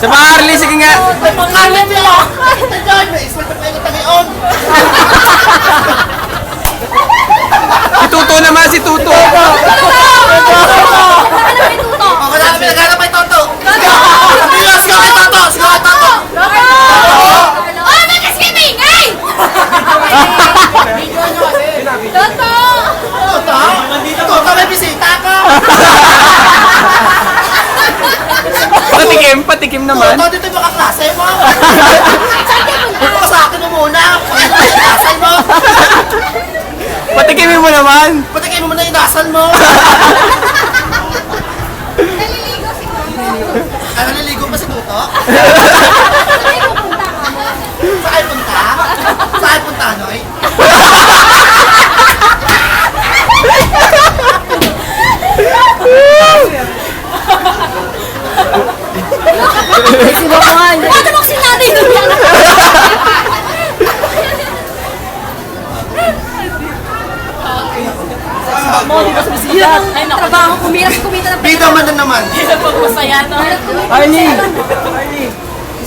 Sa Marley, sige nga. Pangalan nila. Nandiyan, may ismal pa tayo ngayon. Si Tuto naman, si Tuto. Wala na pinaghanap ay Toto. Sigaw kay Toto. Sigaw kay Toto. Toto, may bisita ka. Patikim naman. Toto, dito yung mga klase mo. Sa akin mo muna. Klasay mo. Patikimin mo naman. Patikin mo muna yung dasal mo. Ay, naliligo ba si Toto? Saan punta? Saan punta, Noy? Bakit mo sinabi doon yan? Mo, di ba sumisigat? Ay, naku. Trabaho, kumita na Bida man na naman. Pag masaya to. Arnie.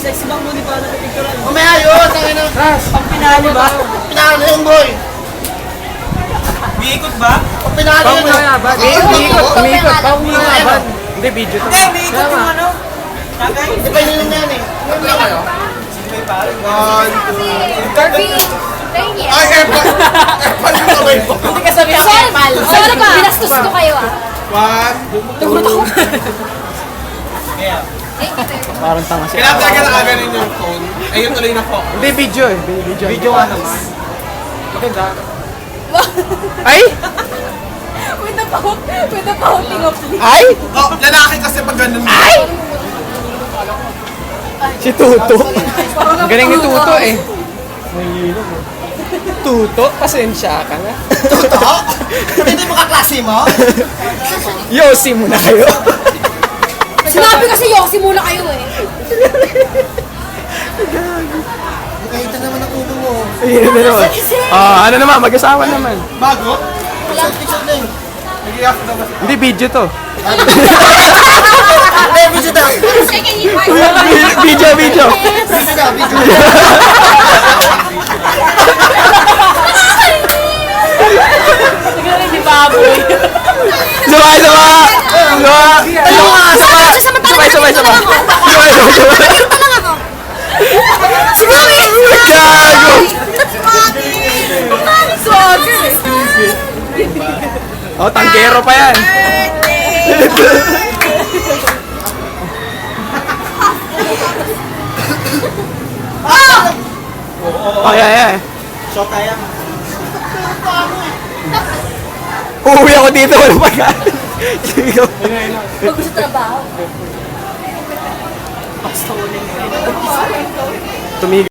Sexy bang mo, di pa napipicturan? Umaya yun. Tangin na. Pag pinali ba? Pinalo yung boy. Umiikot ba? Pag pinalo yun. Umiikot. Umiikot. Hindi, video to. Hindi, umiikot yung ano. Tagay. Hindi pa yun yan eh. Ano lang kayo? May pare. Ay, Epal yung kamay po. Hindi ka sabi ang epal. Sorry ka, binastos ko kayo ah. One, two. Parang tanga siya. Kailangan talaga nakaganin yung phone. Ayun tuloy na po. Hindi, video eh. Video. Video nga naman. Maganda. Ay! With the pouting of lips. Ay! Oh, lalaki kasi pag ganun. Si Tuto. Ang galing ni Tuto eh. Tuto, pasensya ka na. Toto? Hindi mo kaklase mo? Yosi mo na kayo. Sinabi kasi Yossi muna kayo eh. Nakita naman ang ulo mo. Ayun na naman. Ano naman, mag-asawa naman. Bago? T-shirt na yun. Nag-iyak na ba? Hindi, video to. Hindi, video daw. Second year. Video. Video daw, video. Naglalagay di baboy. Sabay! Sabay! Ito lang ako. Gago! Oh, tanggero pa yan. Oh, yeah. Shot tayo. Uuwi ako dito, wala pagkain. Pag gusto trabaho. Tumigil.